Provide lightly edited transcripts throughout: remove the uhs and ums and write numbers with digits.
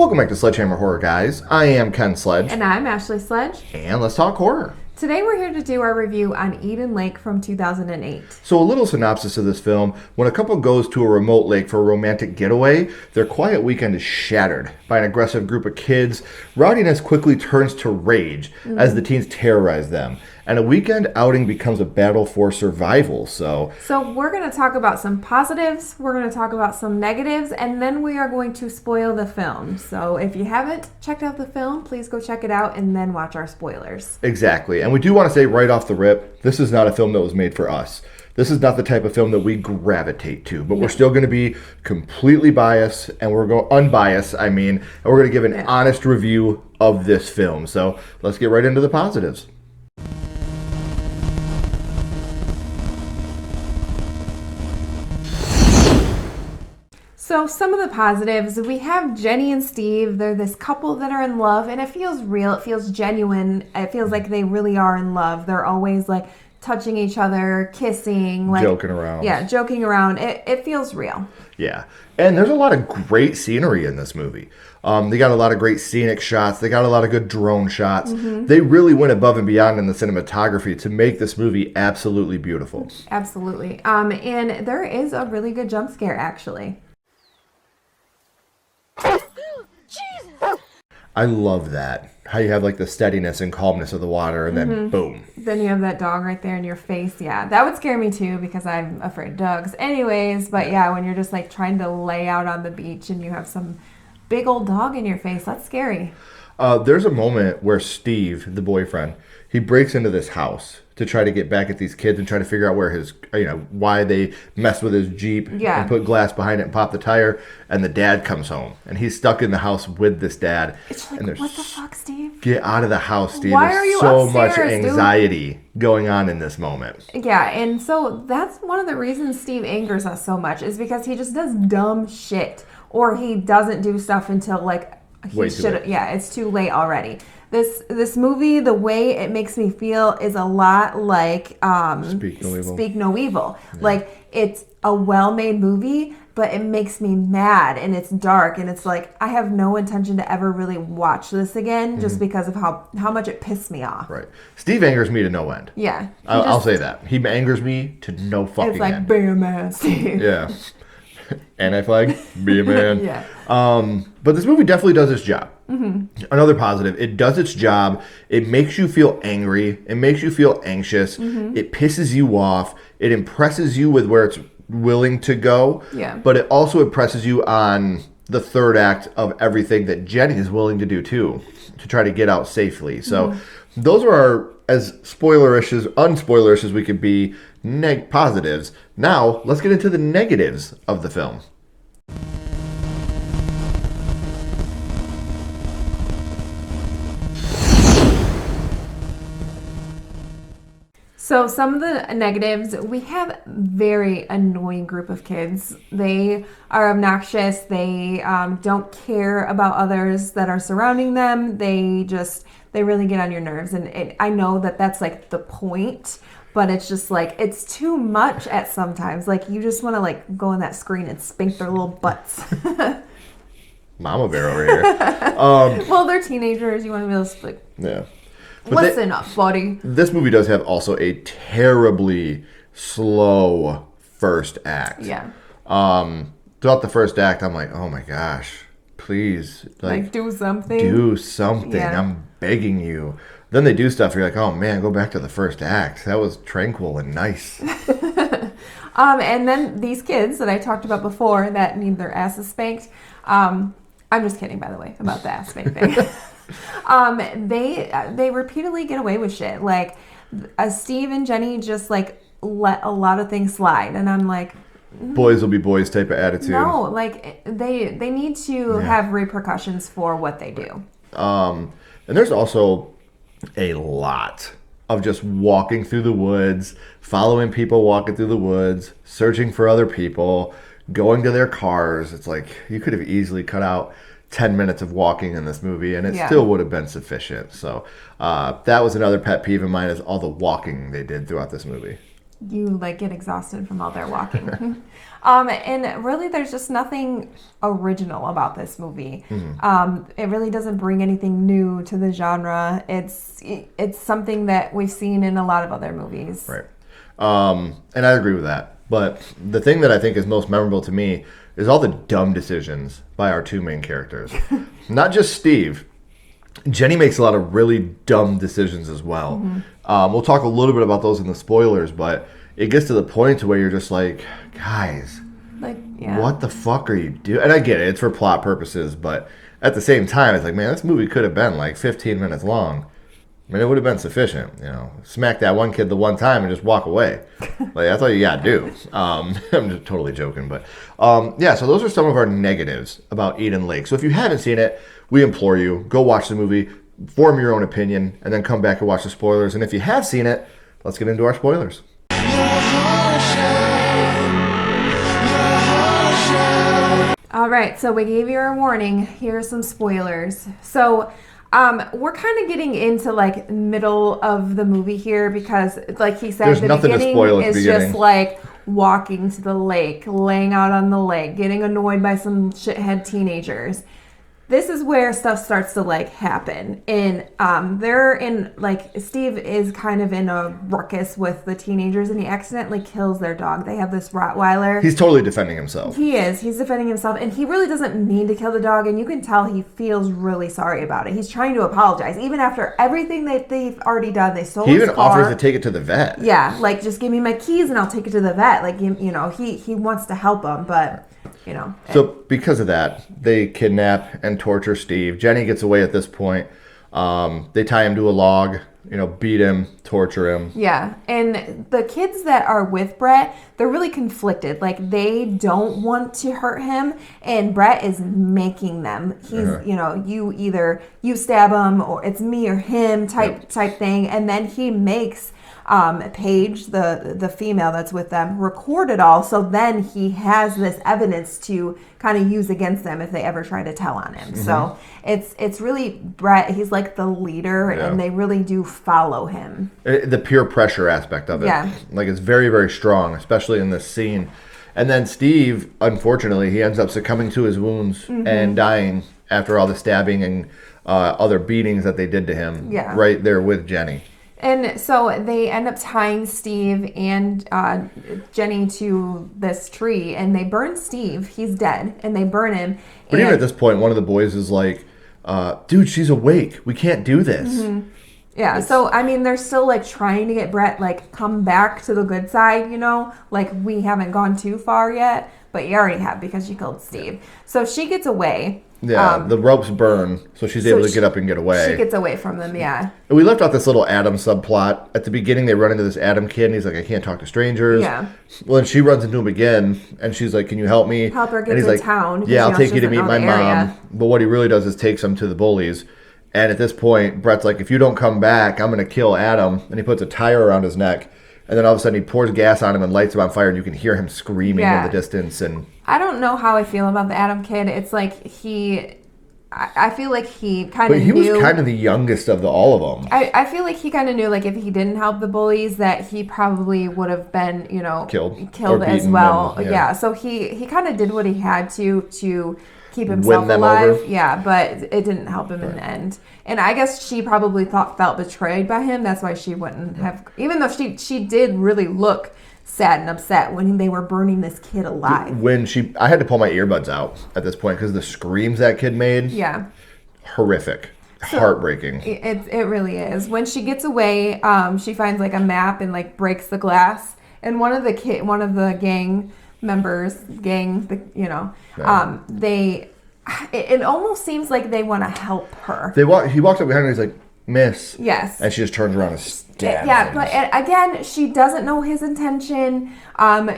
Welcome back to Sledgehammer Horror, guys. I am Ken Sledge. And I'm Ashley Sledge. And let's talk horror. Today we're here to do our review on Eden Lake from 2008. So a little synopsis of this film. When a couple goes to a remote lake for a romantic getaway, their quiet weekend is shattered by an aggressive group of kids. Rowdiness quickly turns to rage as the teens terrorize them. And a weekend outing becomes a battle for survival. So we're going to talk about some positives, we're going to talk about some negatives, and then we are going to spoil the film. So if you haven't checked out the film, please go check it out and then watch our spoilers. Exactly. And we do want to say right off the rip, this is not a film that was made for us. This is not the type of film that we gravitate to, but we're still going to be completely biased, and we're going unbiased, and we're going to give an honest review of this film. So let's get right into the positives. So some of the positives, we have Jenny and Steve. They're this couple that are in love, and it feels real. It feels genuine. It feels like they really are in love. They're always like touching each other, kissing, like joking around. Yeah, joking around. It feels real. Yeah. And there's a lot of great scenery in this movie. They got a lot of great scenic shots. They got a lot of good drone shots. They really went above and beyond in the cinematography to make this movie absolutely beautiful. Absolutely. And there is a really good jump scare, actually. I love that. How you have like the steadiness and calmness of the water and then boom. Then you have that dog right there in your face. Yeah, that would scare me too because I'm afraid of dogs anyways. But yeah, when you're just like trying to lay out on the beach and you have some big old dog in your face, that's scary. There's a moment where Steve, the boyfriend, he breaks into this house to try to get back at these kids and try to figure out where his, why they messed with his Jeep and put glass behind it and popped the tire. And the dad comes home and he's stuck in the house with this dad. It's like, and what the fuck, Steve? Get out of the house, Steve. Why There's are you so upstairs, much anxiety going on in this moment. Yeah, and so that's one of the reasons Steve angers us so much is because he just does dumb shit, or he doesn't do stuff until like he should. Yeah, it's too late already. This movie, the way it makes me feel is a lot like Speak No Evil. Yeah. Like, it's a well-made movie, but it makes me mad, and it's dark, and it's like I have no intention to ever really watch this again just because of how much it pissed me off. Right. Steve angers me to no end. Yeah. I'll say that. He angers me to no fucking end. It's like, be a man, Steve. Yeah. Anti-flag, be a man. Yeah. But this movie definitely does its job. Another positive, it does its job. It makes you feel angry. It makes you feel anxious. It pisses you off. It impresses you with where it's willing to go. Yeah. But it also impresses you on the third act of everything that Jenny is willing to do too, to try to get out safely. So those are our, as unspoilerish as we could be, positives. Now, let's get into the negatives of the film. So some of the negatives, we have very annoying group of kids. They are obnoxious. They don't care about others that are surrounding them. They really get on your nerves. And I know that that's like the point, but it's just like, it's too much at sometimes. Like, you just want to like go on that screen and spank their little butts. Mama bear over here. Well, they're teenagers. You want to be able to like, yeah. Listen up, buddy. This movie does have also a terribly slow first act. Yeah. Throughout the first act, I'm like, oh my gosh, please. Like do something. Do something. Yeah. I'm begging you. Then they do stuff. You're like, oh man, go back to the first act. That was tranquil and nice. And then these kids that I talked about before that need their asses spanked. I'm just kidding, by the way, about the ass spank thing. They repeatedly get away with shit. Like, Steve and Jenny just like let a lot of things slide, and I'm like, boys will be boys type of attitude. No, like they need to have repercussions for what they do. And there's also a lot of just walking through the woods, following people walking through the woods, searching for other people, going to their cars. It's like you could have easily cut out 10 minutes of walking in this movie and it still would have been sufficient. So that was another pet peeve of mine, is all the walking they did throughout this movie. you like get exhausted from all their walking. And really, there's just nothing original about this movie. It really doesn't bring anything new to the genre. It's something that we've seen in a lot of other movies. Right. And I agree with that. But the thing that I think is most memorable to me is all the dumb decisions by our two main characters. Not just Steve. Jenny makes a lot of really dumb decisions as well. We'll talk a little bit about those in the spoilers, but it gets to the point to where you're just like, guys, what the fuck are you doing? And I get it, it's for plot purposes, but at the same time, it's like, man, this movie could have been like 15 minutes long. I mean, it would have been sufficient, Smack that one kid the one time and just walk away. Like, that's all you gotta do. I'm just totally joking, but so those are some of our negatives about Eden Lake. So if you haven't seen it, we implore you, go watch the movie, form your own opinion, and then come back and watch the spoilers. And if you have seen it, let's get into our spoilers. All right, so we gave you a warning. Here are some spoilers. So we're kind of getting into like middle of the movie here because, like he said, there's nothing to spoil at the beginning. Just like walking to the lake, laying out on the lake, getting annoyed by some shithead teenagers. This is where stuff starts to like happen. And they're in like Steve is kind of in a ruckus with the teenagers and he accidentally kills their dog. They have this Rottweiler. He's totally defending himself. He is. He's defending himself and he really doesn't mean to kill the dog and you can tell he feels really sorry about it. He's trying to apologize. Even after everything that they've already done, they sold his car. He even offers to take it to the vet. Yeah, like just give me my keys and I'll take it to the vet. Like, he wants to help him, but... So because of that, they kidnap and torture Steve. Jenny gets away at this point. They tie him to a log, beat him, torture him. Yeah, and the kids that are with Brett, they're really conflicted. Like, they don't want to hurt him, and Brett is making them. He's, you stab him, or it's me or him type thing. And then he makes... Paige, the female that's with them, record it all. So then he has this evidence to kind of use against them if they ever try to tell on him. So it's really Brett. He's like the leader, and they really do follow him. The peer pressure aspect of it, like it's very, very strong, especially in this scene. And then Steve, unfortunately, he ends up succumbing to his wounds and dying after all the stabbing and other beatings that they did to him. Yeah, right there with Jenny. And so they end up tying Steve and Jenny to this tree, and they burn Steve. He's dead, and they burn him. But even at this point, one of the boys is like, dude, she's awake. We can't do this. Yeah, so, I mean, they're still, like, trying to get Brett, like, come back to the good side, Like, we haven't gone too far yet, but you already have because you killed Steve. So she gets away. Yeah, the ropes burn, so she's able to get up and get away. She gets away from them, yeah. And we left out this little Adam subplot. At the beginning, they run into this Adam kid, and he's like, I can't talk to strangers. Yeah. Well, then she runs into him again, and she's like, can you help me? Help her get and he's to like, town. Yeah, I'll take you to meet my mom. But what he really does is takes him to the bullies. And at this point, Brett's like, if you don't come back, I'm going to kill Adam. And he puts a tire around his neck. And then all of a sudden he pours gas on him and lights him on fire, and you can hear him screaming in the distance. And I don't know how I feel about the Adam kid. It's like I feel like he kind of knew. But he was kind of the youngest of all of them. I feel like he kind of knew, like, if he didn't help the bullies, that he probably would have been, killed as well. Yeah, so he kind of did what he had to keep himself alive. Over. Yeah, but it didn't help him in the end. And I guess she probably felt betrayed by him. That's why she wouldn't have, even though she did really look sad and upset when they were burning this kid alive. I had to pull my earbuds out at this point because the screams that kid made. Yeah. Horrific. So, heartbreaking. It really is. When she gets away, she finds like a map and like breaks the glass. And one of the gang members, it almost seems like they want to help her. He walks up behind her and he's like, Miss. Yes. And she just turns around and stabs him. But again, she doesn't know his intention.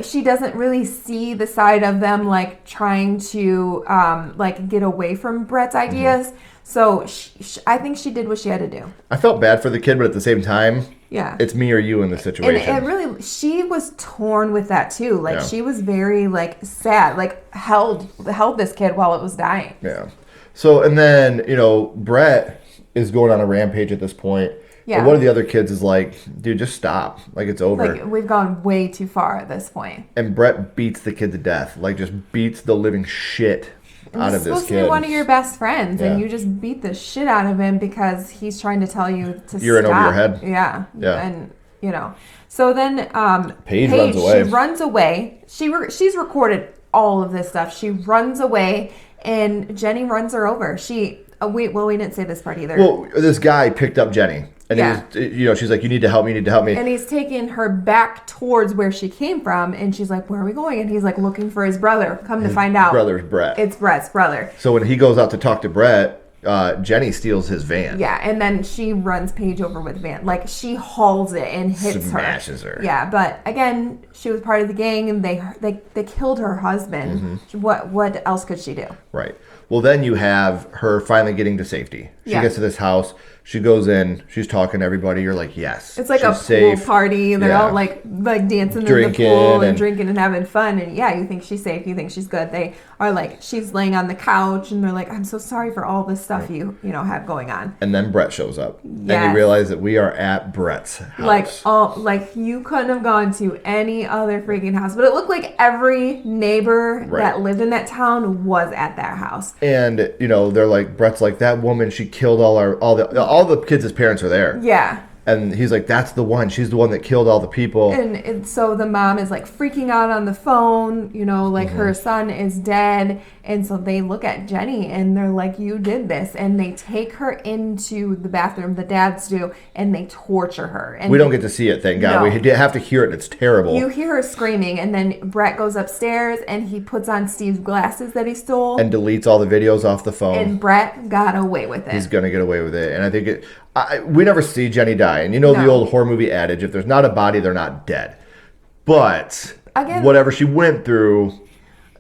She doesn't really see the side of them like trying to like get away from Brett's ideas. So I think she did what she had to do. I felt bad for the kid, but at the same time, it's me or you in this situation. And really, she was torn with that too. Like she was very like sad, like held this kid while it was dying. Yeah. So and then Brett is going on a rampage at this point. Yeah. And one of the other kids is like, dude, just stop. Like, it's over. Like, we've gone way too far at this point. And Brett beats the kid to death. Like, just beats the living shit out of this kid. He's supposed to be one of your best friends, and you just beat the shit out of him because he's trying to tell you to You're stop. in over your head. Yeah. And, you know. So then Paige runs away. She runs away. She's recorded all of this stuff. She runs away, and Jenny runs her over. We didn't say this part either. Well, this guy picked up Jenny. And she's like, you need to help me, you need to help me. And he's taking her back towards where she came from. And she's like, where are we going? And he's like, looking for his brother. To find out. Brother's Brett. It's Brett's brother. So when he goes out to talk to Brett, Jenny steals his van. Yeah, and then she runs Paige over with the van. Like, she hauls it and hits Smashes her. Yeah, but again, she was part of the gang, and they killed her husband. Mm-hmm. What else could she do? Right. Well, then you have her finally getting to safety. She gets to this house. She goes in. She's talking to everybody. You're like, yes. It's like a safe. pool party. They're all like dancing drinking in the pool and drinking and having fun. And you think she's safe. You think she's good. They are like, she's laying on the couch, and they're like, I'm so sorry for all this stuff you have going on. And then Brett shows up. Yes. And you realize that we are at Brett's house. Like you couldn't have gone to any other freaking house. But it looked like every neighbor that lived in that town was at that house. And, they're like, Brett's like, that woman, she killed all the kids' parents are there. Yeah. And he's like, that's the one. She's the one that killed all the people. And so the mom is like freaking out on the phone, her son is dead. And so they look at Jenny and they're like, you did this. And they take her into the bathroom, the dads do, and they torture her. And we don't get to see it, thank God. No. We have to hear it. It's terrible. You hear her screaming, and then Brett goes upstairs and he puts on Steve's glasses that he stole. And deletes all the videos off the phone. And Brett got away with it. He's going to get away with it. And I think we never see Jenny die. And the old horror movie adage, if there's not a body, they're not dead. But again, whatever she went through...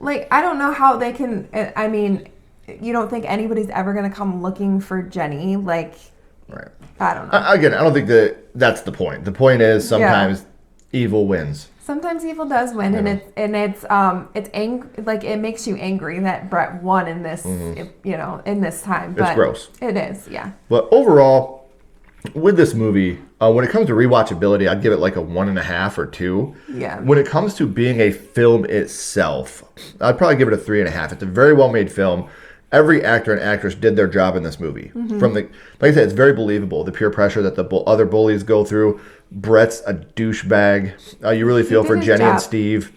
Like, I don't know how they can... I mean, you don't think anybody's ever going to come looking for Jenny? Like, right. I don't know. Again, I don't think that's the point. The point is sometimes evil wins. Sometimes evil does win, and it makes you angry that Brett won in this, in this time. But it's gross. It is, yeah. But overall, with this movie, when it comes to rewatchability, I'd give it like a 1.5 or 2. Yeah. When it comes to being a film itself, I'd probably give it a 3.5. It's a very well made film. Every actor and actress did their job in this movie. Mm-hmm. Like I said, it's very believable. The peer pressure that the other bullies go through. Brett's a douchebag. You really feel for Jenny and Steve.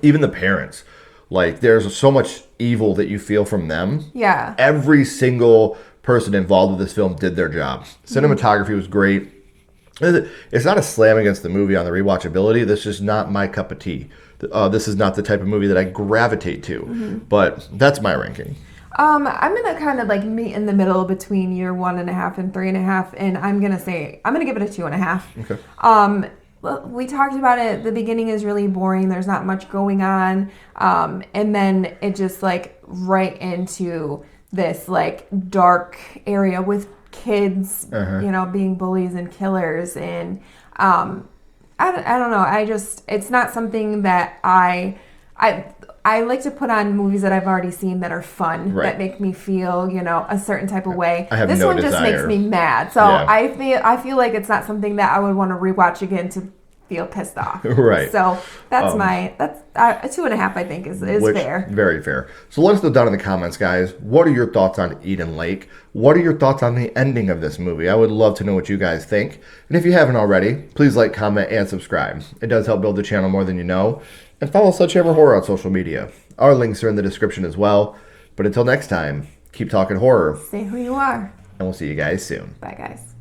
Even the parents. Like, there's so much evil that you feel from them. Yeah. Every single person involved with this film did their job. Cinematography was great. It's not a slam against the movie on the rewatchability. This is not my cup of tea. This is not the type of movie that I gravitate to. Mm-hmm. But that's my ranking. I'm going to kind of like meet in the middle between your 1.5 and 3.5. And I'm going to give it a 2.5. Okay. We talked about it. The beginning is really boring. There's not much going on. And then it just like right into this like dark area with kids, being bullies and killers. And I don't know. It's not something that I like to put on movies that I've already seen that are fun, that make me feel, a certain type of way. This one just makes me mad. So I feel like it's not something that I would want to rewatch again to feel pissed off. Right. So that's a 2.5, I think is fair. Very fair. So let us know down in the comments, guys. What are your thoughts on Eden Lake? What are your thoughts on the ending of this movie? I would love to know what you guys think. And if you haven't already, please like, comment, and subscribe. It does help build the channel more than you know. And follow Sledgehammer Horror on social media. Our links are in the description as well. But until next time, keep talking horror. Say who you are. And we'll see you guys soon. Bye, guys.